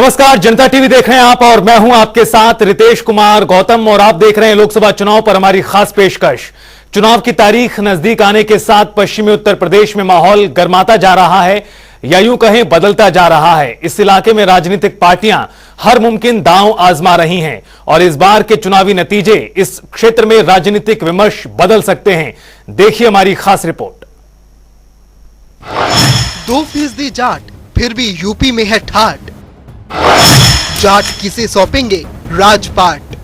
नमस्कार, जनता टीवी देख रहे हैं आप और मैं हूं आपके साथ रितेश कुमार गौतम और आप देख रहे हैं लोकसभा चुनाव पर हमारी खास पेशकश। चुनाव की तारीख नजदीक आने के साथ पश्चिमी उत्तर प्रदेश में माहौल गर्माता जा रहा है या यूं कहें बदलता जा रहा है। इस इलाके में राजनीतिक पार्टियां हर मुमकिन दांव आजमा रही हैं और इस बार के चुनावी नतीजे इस क्षेत्र में राजनीतिक विमर्श बदल सकते हैं। देखिए हमारी खास रिपोर्ट। 2% जाट फिर भी यूपी में है ठाट। जाट किसे सौंपेंगे राजपाट।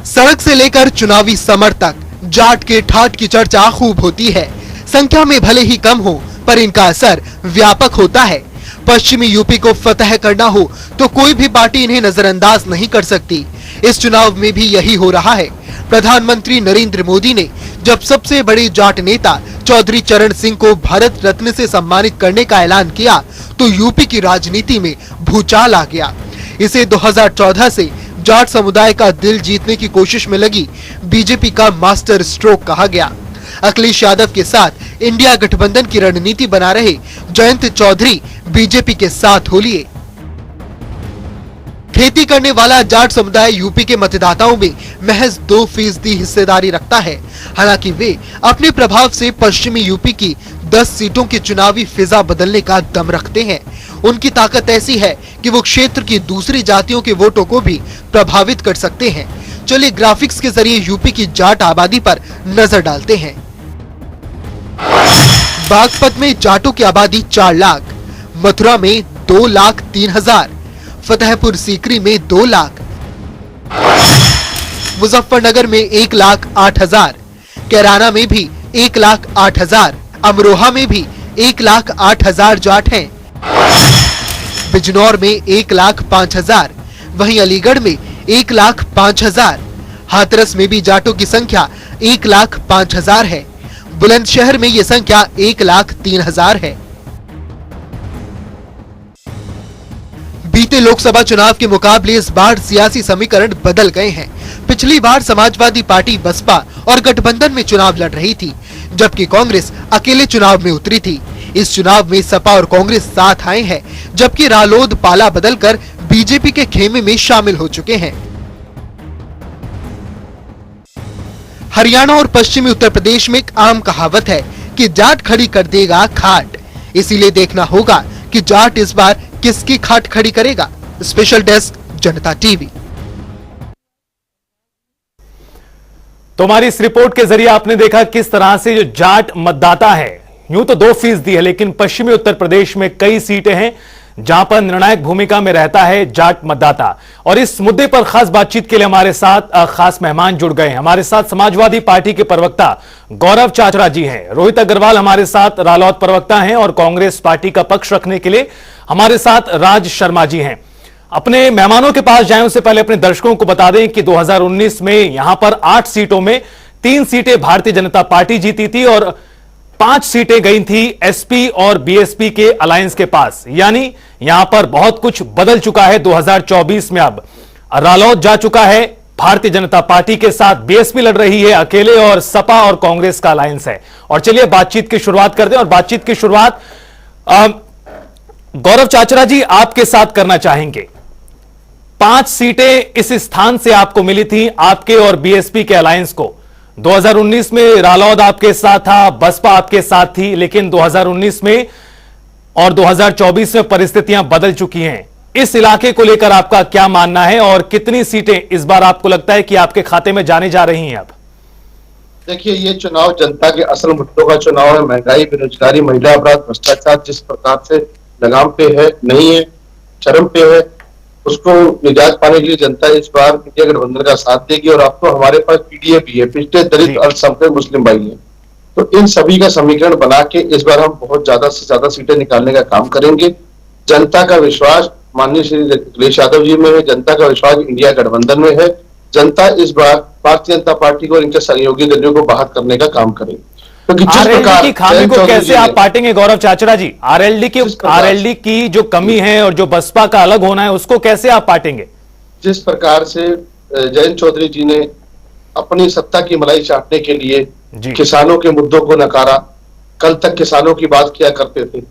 सड़क से लेकर चुनावी समर तक जाट के ठाट की चर्चा खूब होती है। संख्या में भले ही कम हो पर इनका असर व्यापक होता है। पश्चिमी यूपी को फतह करना हो तो कोई भी पार्टी इन्हें नजरअंदाज नहीं कर सकती। इस चुनाव में भी यही हो रहा है। प्रधानमंत्री नरेंद्र मोदी ने जब सबसे बड़े जाट नेता चौधरी चरण सिंह को भारत रत्न से सम्मानित करने का ऐलान किया तो यूपी की राजनीति में भूचाल आ गया। इसे 2014 से जाट समुदाय का दिल जीतने की कोशिश में लगी बीजेपी का मास्टर स्ट्रोक कहा गया। अखिलेश यादव के साथ इंडिया गठबंधन की रणनीति बना रहे जयंत चौधरी बीजेपी के साथ हो लिए। खेती करने वाला जाट समुदाय यूपी के मतदाताओं में महज 2% हिस्सेदारी रखता है। हालांकि वे अपने प्रभाव से पश्चिमी यूपी की 10 सीटों की चुनावी फिजा बदलने का दम रखते हैं। उनकी ताकत ऐसी है कि वो क्षेत्र की दूसरी जातियों के वोटों को भी प्रभावित कर सकते हैं। चलिए ग्राफिक्स के जरिए यूपी की जाट आबादी पर नजर डालते हैं। बागपत में जाटों की आबादी 4 लाख, मथुरा में 2,03,000, फतेहपुर सीकरी में 2 लाख, मुजफ्फरनगर में 1,08,000, कैराना में भी 1,08,000, अमरोहा में भी 1,08,000 जाट हैं, बिजनौर में 1,05,000, वहीं अलीगढ़ में 1,05,000, हाथरस में भी जाटों की संख्या 1,05,000 है। बुलंदशहर में ये संख्या 1,03,000 है। बीते लोकसभा चुनाव के मुकाबले इस बार सियासी समीकरण बदल गए हैं। पिछली बार समाजवादी पार्टी बसपा और गठबंधन में चुनाव लड़ रही थी, जबकि कांग्रेस अकेले चुनाव में उतरी थी। इस चुनाव में सपा और कांग्रेस साथ आए हैं, जबकि रालोद पाला बदलकर बीजेपी के खेमे में शामिल हो चुके हैं। हरियाणा और पश्चिमी उत्तर प्रदेश में एक आम कहावत है कि जाट खड़ी कर देगा खाट। इसीलिए देखना होगा कि जाट इस बार किसकी खाट खड़ी करेगा। स्पेशल डेस्क, जनता टीवी। तो हमारी इस रिपोर्ट के जरिए आपने देखा किस तरह से जो जाट मतदाता है, यूं तो 2% है, लेकिन पश्चिमी उत्तर प्रदेश में कई सीटें हैं जहां पर निर्णायक भूमिका में रहता है जाट मतदाता। और इस मुद्दे पर खास बातचीत के लिए हमारे साथ खास मेहमान जुड़ गए हैं। हमारे साथ समाजवादी पार्टी के प्रवक्ता गौरव चाचरा जी हैं, रोहित अग्रवाल हमारे साथ रालोद प्रवक्ता हैं और कांग्रेस पार्टी का पक्ष रखने के लिए हमारे साथ राज शर्मा जी हैं। अपने मेहमानों के पास जाएं उससे पहले अपने दर्शकों को बता दें कि 2019 में यहां पर 8 सीटों में 3 सीटें भारतीय जनता पार्टी जीती थी और 5 सीटें गई थी एसपी और बीएसपी के अलायंस के पास। यानी यहां पर बहुत कुछ बदल चुका है 2024 में। अब रालोद जा चुका है भारतीय जनता पार्टी के साथ, बीएसपी लड़ रही है अकेले और सपा और कांग्रेस का अलायंस है। और चलिए बातचीत की शुरुआत करते हैं और बातचीत की शुरुआत गौरव चाचरा जी आपके साथ करना चाहेंगे। 5 सीटें इस स्थान से आपको मिली थी आपके और बीएसपी के अलायंस को। 2019 में रालोद आपके साथ था, बसपा आपके साथ थी, लेकिन 2019 में और 2024 में परिस्थितियां बदल चुकी हैं। इस इलाके को लेकर आपका क्या मानना है और कितनी सीटें इस बार आपको लगता है कि आपके खाते में जाने जा रही हैं? अब देखिए, ये चुनाव जनता के असल मुद्दों का चुनाव है। महंगाई, बेरोजगारी, महिला अपराध, भ्रष्टाचार जिस प्रकार से लगाम पे है, नहीं है, चरम पे है, उसको निजात पाने के लिए जनता इस बार इंडिया गठबंधन का साथ देगी। और अब तो हमारे पास पीडीए भी है, पिछड़े दलित अल्पसंख्यक मुस्लिम भाई हैं, तो इन सभी का समीकरण बना के इस बार हम बहुत ज्यादा से ज्यादा सीटें निकालने का काम करेंगे। जनता का विश्वास माननीय श्री अखिलेश यादव जी में है, जनता का विश्वास इंडिया गठबंधन में है। जनता इस बार भारतीय जनता पार्टी को और इनके सहयोगी दलों को बाहर करने का काम करेगी। क्योंकि आरएलडी की खामी को कैसे आप पाटेंगे गौरव चाचरा जी? आरएलडी की जो कमी है और जो बसपा का अलग होना है उसको कैसे आप पाटेंगे? जिस प्रकार से जयंत चौधरी जी ने अपनी सत्ता की मलाई चाटने के लिए किसानों के मुद्दों को नकारा, कल तक किसानों की बात किया करते थे,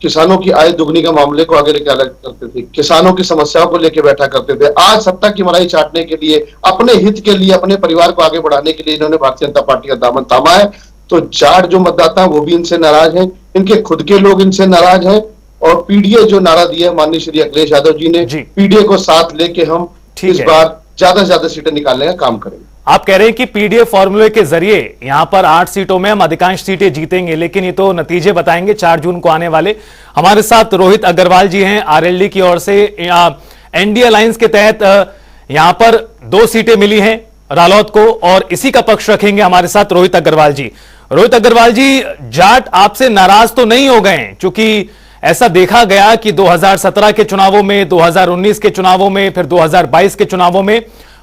किसानों की आय दुगनी का मामले को आगे लेके अलग करते थे, किसानों की समस्याओं को लेके बैठा करते थे। आज सत्ता की मलाई चाटने के लिए, अपने हित के लिए, अपने परिवार को आगे बढ़ाने के लिए इन्होंने भारतीय जनता पार्टी का दामन थामा है। तो जाट जो मतदाता है वो भी इनसे नाराज हैं, इनके खुद के लोग इनसे नाराज हैं, और पीडीए जो नारा दिया है माननीय श्री अखिलेश यादव जी ने, पीडीए को साथ लेके हम इस बार ज्यादा से ज्यादा सीटें निकालने का काम करेंगे। आप कह रहे हैं कि पीडीए फॉर्मूले के जरिए यहां पर 8 सीटों में हम अधिकांश सीटें जीतेंगे, लेकिन ये तो नतीजे बताएंगे 4 जून को आने वाले। हमारे साथ रोहित अग्रवाल जी हैं आरएलडी की ओर से। एनडीए अलायंस के तहत यहां पर 2 सीटें मिली हैं रालोद को, और इसी का पक्ष रखेंगे हमारे साथ रोहित अग्रवाल जी। रोहित अग्रवाल जी, जाट आपसे नाराज तो नहीं हो गए, क्योंकि ऐसा देखा गया कि 2017 के चुनावों में, 2019 के चुनावों में, फिर 2022 के चुनावों में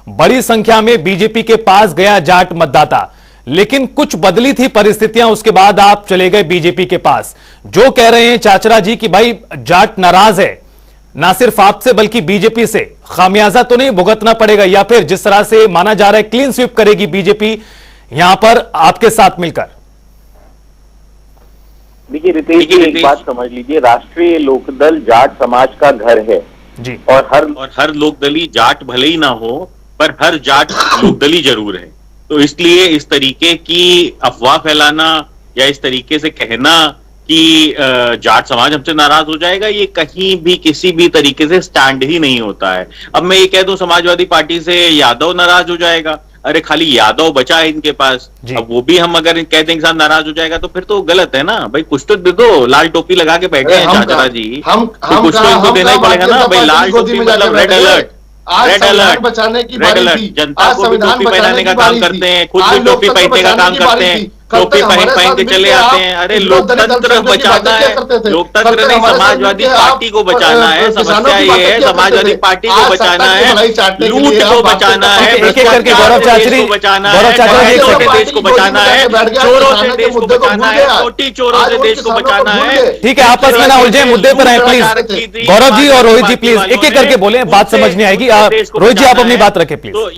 बड़ी संख्या में बीजेपी के पास गया जाट मतदाता, लेकिन कुछ बदली थी परिस्थितियां, उसके बाद आप चले गए बीजेपी के पास। जो कह रहे हैं चाचरा जी कि भाई जाट नाराज है, ना सिर्फ आपसे बल्कि बीजेपी से, खामियाजा तो नहीं भुगतना पड़ेगा, या फिर जिस तरह से माना जा रहा है क्लीन स्वीप करेगी बीजेपी यहां पर आपके साथ मिलकर? देखिए रितेश जी, एक बात समझ लीजिए, राष्ट्रीय लोकदल जाट समाज का घर है जी, और हर लोकदली जाट भले ही ना हो, पर हर जाट लोकदली जरूर है। तो इसलिए इस तरीके की अफवाह फैलाना या इस तरीके से कहना कि जाट समाज हमसे नाराज हो जाएगा, ये कहीं भी किसी भी तरीके से स्टैंड ही नहीं होता है। अब मैं ये कह दूं समाजवादी पार्टी से यादव नाराज हो जाएगा, अरे खाली यादव बचा है इनके पास, अब वो भी हम अगर कह दें इंसान नाराज हो जाएगा तो फिर तो गलत है ना भाई। कुछ तो दे दो, लाल टोपी लगा के बैठे हैं चाचा जी, तो कुछ तो इनको देना ही पड़ेगा ना भाई। लाल टोपी मतलब रेड अलर्ट, रेड अलर्ट बचाने की, रेड अलर्ट, जनता को भी टोपी पहनाने का काम करते हैं, खुद भी टोपी पहनने का काम करते हैं, टोपी पहन के चले आते हैं। अरे लोकतंत्र बचाना है, लोकतंत्र नहीं समाजवादी पार्टी को बचाना है। समस्या ये है समाजवादी पार्टी को बचाना है, लूट को बचाना है, एक एक करके गौरव चाचरी बचाना है, देश को बचाना है, चोरों से देश को बचाना है, छोटी चोरों से देश को बचाना है। ठीक है, आपस में ना उलझे, मुद्दे पर आए प्लीज। गौरव जी और रोहित जी प्लीज एक एक करके बोले, बात समझ नहीं आएगी। रोहित जी आप अपनी बात रखें प्लीज। तो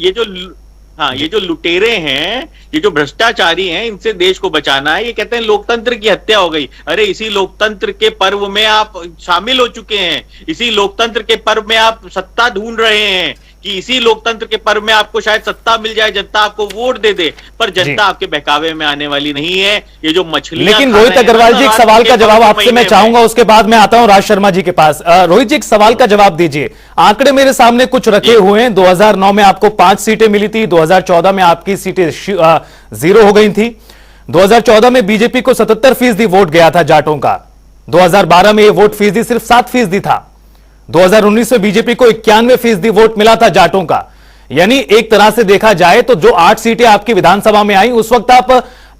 ये जो लुटेरे हैं, ये जो भ्रष्टाचारी हैं, इनसे देश को बचाना है। ये कहते हैं लोकतंत्र की हत्या हो गई। अरे इसी लोकतंत्र के पर्व में आप शामिल हो चुके हैं, इसी लोकतंत्र के पर्व में आप सत्ता ढूंढ रहे हैं कि इसी लोकतंत्र के पर्व में आपको शायद सत्ता मिल जाए, जनता आपको वोट दे दे, पर जनता आपके बहकावे में आने वाली नहीं है। ये जो मछली, लेकिन रोहित अग्रवाल जी, एक सवाल का जवाब आपसे मैं चाहूंगा, उसके बाद मैं आता हूं राज शर्मा जी के पास। रोहित जी, एक सवाल का जवाब दीजिए। आंकड़े मेरे सामने कुछ रखे हुए हैं। 2009 में आपको 5 सीटें मिली थी, 2014 में आपकी सीटें 0 हो गई थी। 2014 में बीजेपी को 77% वोट गया था जाटों का, 2012 में ये वोट फीसदी सिर्फ 7% था, 2019 में बीजेपी को 91% वोट मिला था जाटों का। यानी एक तरह से देखा जाए तो जो 8 सीटें आपकी विधानसभा में आई, उस वक्त आप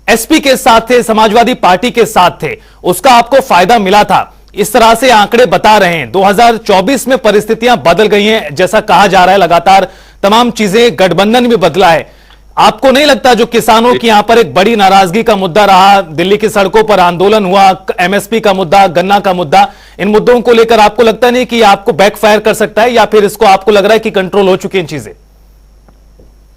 एसपी के साथ थे, समाजवादी पार्टी के साथ थे, उसका आपको फायदा मिला था। इस तरह से आंकड़े बता रहे हैं। 2024 में परिस्थितियां बदल गई हैं, जैसा कहा जा रहा है, लगातार तमाम चीजें, गठबंधन भी बदला है। आपको नहीं लगता जो किसानों की यहां पर एक बड़ी नाराजगी का मुद्दा रहा, दिल्ली की सड़कों पर आंदोलन हुआ, एमएसपी का मुद्दा, गन्ना का मुद्दा, इन मुद्दों को लेकर आपको लगता नहीं कि आपको बैकफायर कर सकता है, या फिर इसको आपको लग रहा है कि कंट्रोल हो चुकी हैं चीजें?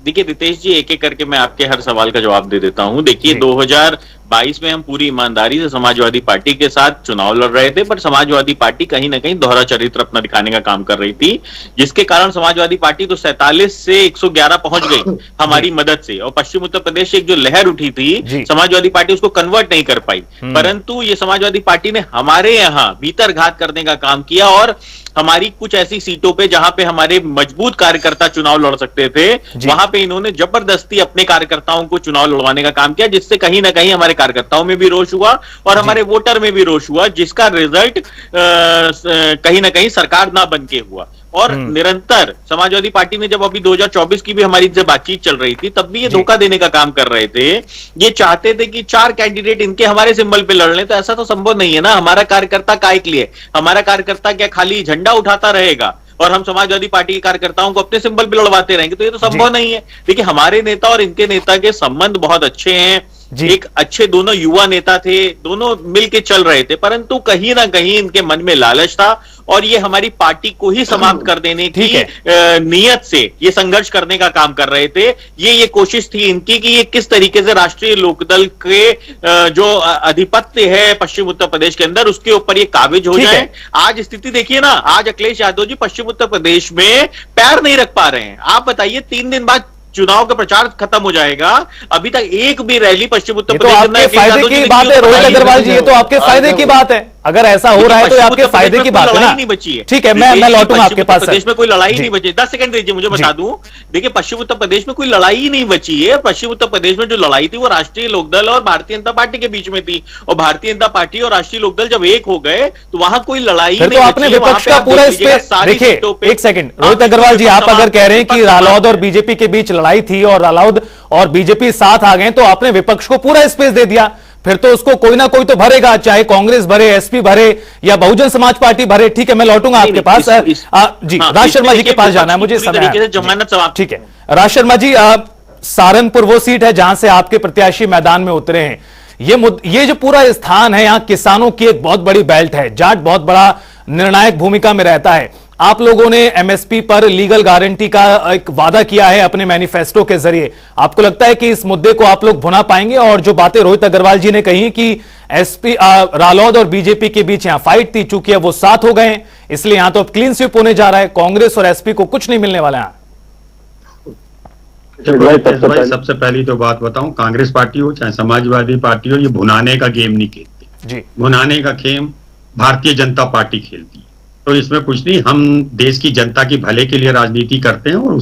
देखिए रितेश जी, एक एक करके मैं आपके हर सवाल का जवाब दे देता हूं। देखिए 2022 में हम पूरी ईमानदारी से समाजवादी पार्टी के साथ चुनाव लड़ रहे थे, पर समाजवादी पार्टी कहीं ना कहीं दोहरा चरित्र अपना दिखाने का काम कर रही थी, जिसके कारण समाजवादी पार्टी तो 47 से 111 पहुंच गई हमारी मदद से। और पश्चिम उत्तर प्रदेश से एक जो लहर उठी थी, समाजवादी पार्टी उसको कन्वर्ट नहीं कर पाई, परंतु ये समाजवादी पार्टी ने हमारे यहां भीतर घात करने का काम किया और हमारी कुछ ऐसी सीटों पे जहां पे हमारे मजबूत कार्यकर्ता चुनाव लड़ सकते थे, वहां पे इन्होंने जबरदस्ती अपने कार्यकर्ताओं को चुनाव लड़वाने का काम किया, जिससे कहीं ना कहीं हमारे कार्यकर्ताओं में भी रोष हुआ और हमारे वोटर में भी रोष हुआ, जिसका रिजल्ट कहीं ना कहीं सरकार ना बन के हुआ। और निरंतर समाजवादी पार्टी ने जब अभी 2024 की भी हमारी से बातचीत चल रही थी, तब भी ये धोखा देने का काम कर रहे थे। ये चाहते थे कि 4 कैंडिडेट इनके हमारे सिंबल पे लड़ लें, तो ऐसा तो संभव नहीं है ना। हमारा कार्यकर्ता काय के लिए, हमारा कार्यकर्ता क्या खाली झंडा उठाता रहेगा और हम समाजवादी पार्टी के कार्यकर्ताओं को अपने सिंबल पे लड़वाते रहेंगे? तो ये तो संभव नहीं है। देखिए हमारे नेता और इनके नेता के संबंध बहुत अच्छे हैं, जी। एक अच्छे दोनों युवा नेता थे, दोनों मिलके चल रहे थे, परंतु कहीं ना कहीं इनके मन में लालच था और ये हमारी पार्टी को ही समाप्त कर देने की ठीक है। नियत से ये संघर्ष करने का काम कर रहे थे। ये कोशिश थी इनकी कि ये किस तरीके से राष्ट्रीय लोकदल के जो अधिपत्य है पश्चिम उत्तर प्रदेश के अंदर, उसके ऊपर ये काबिज हो ठीक जाए। है। आज स्थिति देखिए ना, आज अखिलेश यादव जी पश्चिम उत्तर प्रदेश में पैर नहीं रख पा रहे हैं। आप बताइए, 3 दिन बाद चुनाव का प्रचार खत्म हो जाएगा, अभी तक एक भी रैली पश्चिम उत्तर ये तो प्रदेश के आपके अंदर फायदे यादव जी की ने बात है रोहित बताई अग्रवाल जी, ये तो आपके फायदे की बात है। अगर ऐसा हो रहा है तो ये आपके फायदे की बात है ना। नहीं बची है। ठीक है, मैं लौटूंगा आपके पास। प्रदेश में कोई लड़ाई जी। नहीं बची। 10 सेकंड दीजिए मुझे बता दूं। देखिए, पश्चिम उत्तर प्रदेश में कोई लड़ाई ही नहीं बची है। पश्चिम उत्तर प्रदेश में जो लड़ाई थी वो राष्ट्रीय लोकदल और भारतीय जनता पार्टी के बीच में थी, और भारतीय जनता पार्टी और राष्ट्रीय लोकदल जब एक हो गए तो वहां कोई लड़ाई फिर नहीं तो बची आपने है। वहां विपक्ष पे का आप पूरा देख इस पे लीजिएगा, सारी देखिए, सीटों पे- एक सेकंड रोहित अग्रवाल जी, आप अगर कह रहे हैं कि रालोद और बीजेपी के बीच लड़ाई थी और रालोद और बीजेपी साथ आ गए, तो आपने विपक्ष को पूरा स्पेस दे दिया। फिर तो उसको कोई ना कोई तो भरेगा, चाहे कांग्रेस भरे, एसपी भरे या बहुजन समाज पार्टी भरे। ठीक है, मैं लौटूंगा आपके पास। जी, राज शर्मा जी के पास जाना है मुझे, समय है। जमानत समाप्त। ठीक है, राज शर्मा जी, सहारनपुर वो सीट है जहां से आपके प्रत्याशी मैदान में उतरे हैं। ये जो पूरा स्थान है, यहाँ किसानों की एक बहुत बड़ी बेल्ट है। जाट बहुत बड़ा निर्णायक भूमिका में रहता है। आप लोगों ने एमएसपी पर लीगल गारंटी का एक वादा किया है अपने मैनिफेस्टो के जरिए। आपको लगता है कि इस मुद्दे को आप लोग भुना पाएंगे? और जो बातें रोहित अग्रवाल जी ने कही कि एसपी रालोद और बीजेपी के बीच यहां फाइट थी, चूंकि अब वो साथ हो गए, इसलिए यहां तो अब क्लीन स्वीप होने जा रहा है, कांग्रेस और एसपी को कुछ नहीं मिलने वाला है। भाई, सबसे पहली तो बात बताऊं, कांग्रेस पार्टी हो चाहे समाजवादी पार्टी हो, ये भुनाने का गेम नहीं खेलती जी। भुनाने का गेम भारतीय जनता पार्टी खेलती है। तो इसमें कुछ नहीं, हम देश की जनता की भले के लिए राजनीति करते हैं और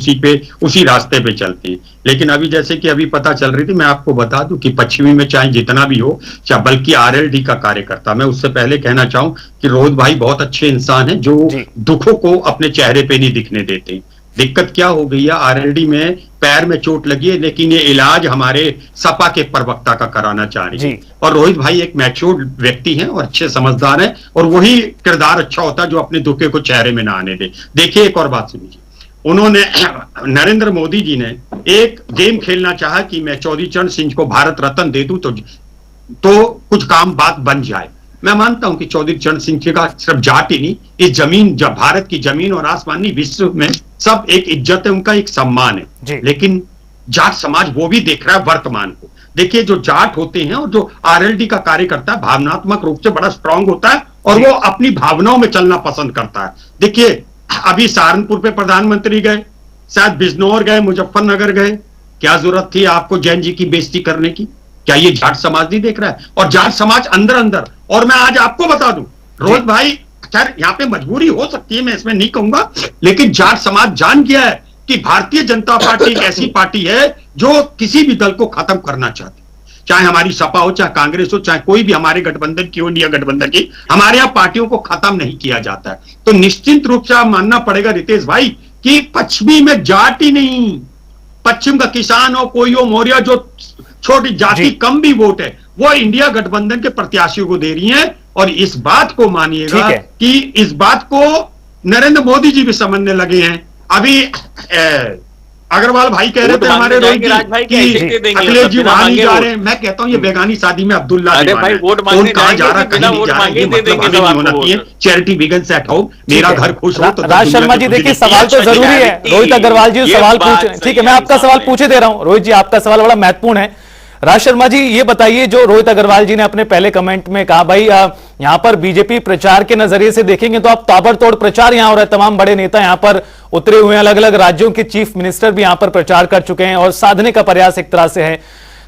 उसी रास्ते पे चलते हैं। लेकिन अभी जैसे कि अभी पता चल रही थी, मैं आपको बता दूं कि पश्चिमी में चाहे जितना भी हो, चाहे बल्कि आरएलडी का कार्यकर्ता, मैं उससे पहले कहना चाहूं कि रोहित भाई बहुत अच्छे इंसान हैं जो दुखों को अपने चेहरे पे नहीं दिखने देते। दिक्कत क्या हो गई है, आरएलडी में पैर में चोट लगी है, लेकिन ये इलाज हमारे सपा के प्रवक्ता का कराना चाह रही है। और रोहित भाई एक मैच्योर व्यक्ति हैं और अच्छे समझदार हैं, और वही किरदार अच्छा होता है जो अपने दुखे को चेहरे में ना आने दे। देखिए, एक और बात सुनिए, उन्होंने नरेंद्र मोदी जी ने एक गेम खेलना चाहा कि मैं चौधरी चरण सिंह को भारत रत्न दे दूं तो कुछ काम बात बन जाए। मैं मानता हूं कि चौधरी चरण सिंह का सिर्फ जाट ही नहीं, इस जमीन, जब भारत की जमीन और आसमान नहीं, विश्व में सब एक इज्जत है, उनका एक सम्मान है। लेकिन जाट समाज वो भी देख रहा है वर्तमान को। देखिए, जो जाट होते हैं और जो आरएलडी का कार्यकर्ता है, भावनात्मक रूप से बड़ा स्ट्रांग होता है और वो अपनी भावनाओं में चलना पसंद करता है। देखिए, अभी सहारनपुर पे प्रधानमंत्री गए, शायद बिजनौर गए, मुजफ्फरनगर गए, क्या जरूरत थी आपको जैन जी की बेइज्जती करने की? क्या ये जाट समाज नहीं देख रहा है? और जाट समाज अंदर अंदर, और मैं आज आपको बता दूं रोहित भाई, खैर यहाँ पे मजबूरी हो सकती है, मैं इसमें नहीं कहूंगा, लेकिन जाट समाज जान गया है कि भारतीय जनता पार्टी एक ऐसी पार्टी है जो किसी भी दल को खत्म करना चाहती है। चाहे हमारी सपा हो, चाहे कांग्रेस हो, चाहे कोई भी हमारे गठबंधन की हो, इंडिया गठबंधन की, हमारे यहाँ पार्टियों को खत्म नहीं किया जाता है। तो निश्चित रूप से आप मानना पड़ेगा रितेश भाई कि पश्चिमी में जाट ही नहीं, पश्चिम का किसान हो, कोई हो, मौर्य, जो छोटी जाति कम भी वोट है, वो इंडिया गठबंधन के प्रत्याशियों को दे रही हैं। और इस बात को मानिएगा कि इस बात को नरेंद्र मोदी जी भी समझने लगे हैं। अभी अग्रवाल भाई कह रहे थे हमारे रोहित जी कि अखिलेश जी वहां नहीं जा रहे हैं। मैं कहता हूं ये बेगानी शादी में अब्दुल्ला कौन कहां जा रहा है, कहीं नहीं जा रहा है, ये मतलब हमें नहीं होना चाहिए। चैरिटी बिगन्स एट होम, मेरा घर खुश हो तो। राज शर्मा जी, देखिए, सवाल तो जरूरी है। रोहित अग्रवाल जी सवाल पूछे, ठीक है, मैं आपका सवाल पूछे दे रहा हूं। रोहित जी, आपका सवाल बड़ा महत्वपूर्ण है। राज शर्मा जी, ये बताइए, जो रोहित अग्रवाल जी ने अपने पहले कमेंट में कहा, भाई यहां पर बीजेपी प्रचार के नजरिए से देखेंगे तो आप ताबड़तोड़ प्रचार यहां हो रहा है, तमाम बड़े नेता यहां पर उतरे हुए हैं, अलग अलग राज्यों के चीफ मिनिस्टर भी यहां पर प्रचार कर चुके हैं और साधने का प्रयास एक तरह से है।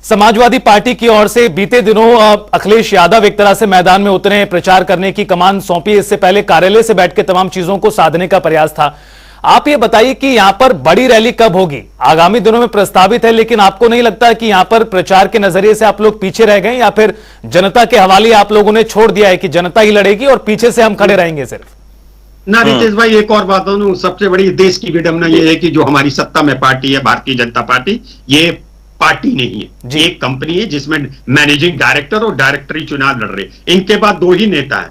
समाजवादी पार्टी की ओर से बीते दिनों अखिलेश यादव एक तरह से मैदान में उतरे हैं, प्रचार करने की कमान सौंपी। इससे पहले कार्यालय से बैठ के तमाम चीजों को साधने का प्रयास था। आप ये बताइए कि यहां पर बड़ी रैली कब होगी? आगामी दिनों में प्रस्तावित है, लेकिन आपको नहीं लगता कि यहां पर प्रचार के नजरिए से आप लोग पीछे रह गए, या फिर जनता के हवाले आप लोगों ने छोड़ दिया है कि जनता ही लड़ेगी और पीछे से हम खड़े रहेंगे सिर्फ? ना रितेश भाई, एक और बात हो, सबसे बड़ी देश की विडंबना ये है कि जो हमारी सत्ता में पार्टी है, भारतीय जनता पार्टी, ये पार्टी नहीं है, एक कंपनी है जिसमें मैनेजिंग डायरेक्टर और डायरेक्टर ही चुनाव लड़ रहे। इनके बाद 2 ही नेता हैं,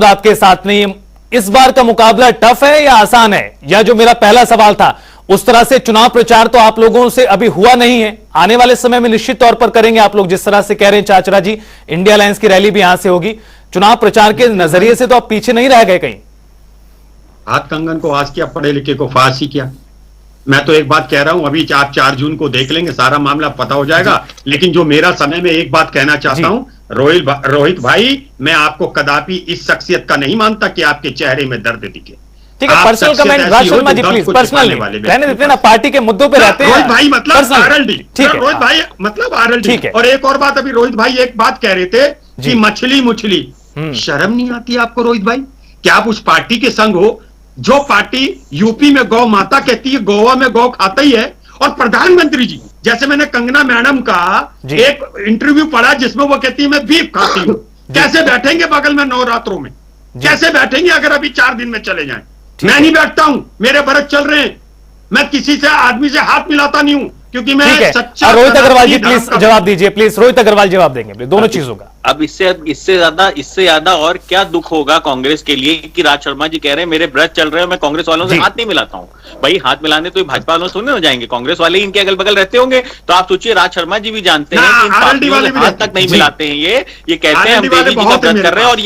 दाऊद आपके साथ नहीं है। इस बार का मुकाबला टफ है या आसान है, या जो मेरा पहला सवाल था उस तरह से चुनाव प्रचार तो आप लोगों से अभी हुआ नहीं है, आने वाले समय में निश्चित तौर पर करेंगे आप लोग, जिस तरह से कह रहे हैं चाचरा जी, इंडिया अलायंस की रैली भी यहां से होगी, चुनाव प्रचार के नजरिए से तो आप पीछे नहीं रह गए कहीं? हाथ कंगन को आज किया, पढ़े लिखे को फांसी किया। मैं तो एक बात कह रहा हूं, अभी आप 4 जून को देख लेंगे, सारा मामला पता हो जाएगा। लेकिन जो मेरा समय में एक बात कहना चाहता हूं, रोहित भाई, मैं आपको कदापि इस शख्सियत का नहीं मानता कि आपके चेहरे में दर्द दिखे। ठीक है, personal comment Raj Sharma ji please, personal रहने देते ना, पार्टी के मुद्दों पे रहते हैं। रोहित भाई मतलब आरएलडी, ठीक है, रोहित भाई मतलब आरएलडी। ठीक है। और एक और बात, अभी रोहित भाई एक बात कह रहे थे कि मछली शर्म नहीं आती आपको रोहित भाई? क्या आप उस पार्टी के संग हो जो पार्टी यूपी में गौ माता कहती है, गोवा में गौ खाता ही है, और प्रधानमंत्री जी, जैसे मैंने कंगना मैडम का एक इंटरव्यू पढ़ा जिसमें वो कहती है मैं बीफ खाती हूँ। कैसे बैठेंगे बगल में नवरात्रों में? कैसे बैठेंगे अगर अभी 4 दिन में चले जाएं? मैं नहीं बैठता हूं, मेरे व्रत चल रहे हैं, मैं किसी से आदमी से हाथ मिलाता नहीं हूं, क्योंकि मैं सच्चा। रोहित अग्रवाल जी प्लीज जवाब दीजिए, प्लीज रोहित अग्रवाल जवाब देंगे प्लीज, दोनों चीजों का। अब इससे ज्यादा और क्या दुख होगा कांग्रेस के लिए कि राज शर्मा जी कह रहे हैं मेरे व्रत चल रहे हैं, मैं कांग्रेस वालों से हाथ नहीं मिलाता हूं। भाई हाथ मिलाने तो भाजपा वालों से थोड़ी ना जाएंगे, कांग्रेस वाले ही इनके अगल बगल रहते होंगे। तो आप सोचिए, राज शर्मा जी भी जानते हैं कि इन पार्टियों से हाथ तक नहीं मिलाते हैं। ये कहते हैं हम देवी जी का व्रत कर रहे हैं, और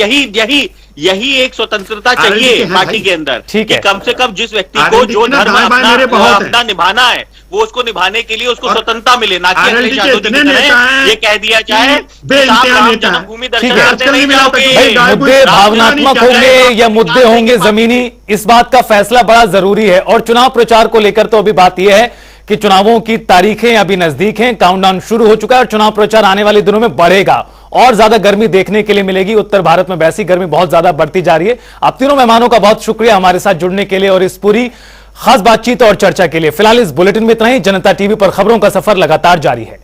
यही एक स्वतंत्रता चाहिए पार्टी के अंदर, ठीक है। कम से कम जिस व्यक्ति को जो धर्म अपना निभाना है वो उसको निभाने के लिए उसको स्वतंत्रता मिले, ना कि अखिलेश यादव जी की तरह ये कह दिया जाए जन्मभूमि दर्शन करते नहीं जाओगे। मुद्दे भावनात्मक होंगे या मुद्दे होंगे जमीनी, इस बात का फैसला बड़ा जरूरी है। और चुनाव प्रचार को लेकर तो अभी बात यह है कि चुनावों की तारीखें अभी नजदीक हैं, काउंटडाउन शुरू हो चुका है और चुनाव प्रचार आने वाले दिनों में बढ़ेगा और ज्यादा गर्मी देखने के लिए मिलेगी। उत्तर भारत में वैसी गर्मी बहुत ज्यादा बढ़ती जा रही है। आप तीनों मेहमानों का बहुत शुक्रिया हमारे साथ जुड़ने के लिए और इस पूरी खास बातचीत और चर्चा के लिए। फिलहाल इस बुलेटिन में इतना ही। जनता टीवी पर खबरों का सफर लगातार जारी है।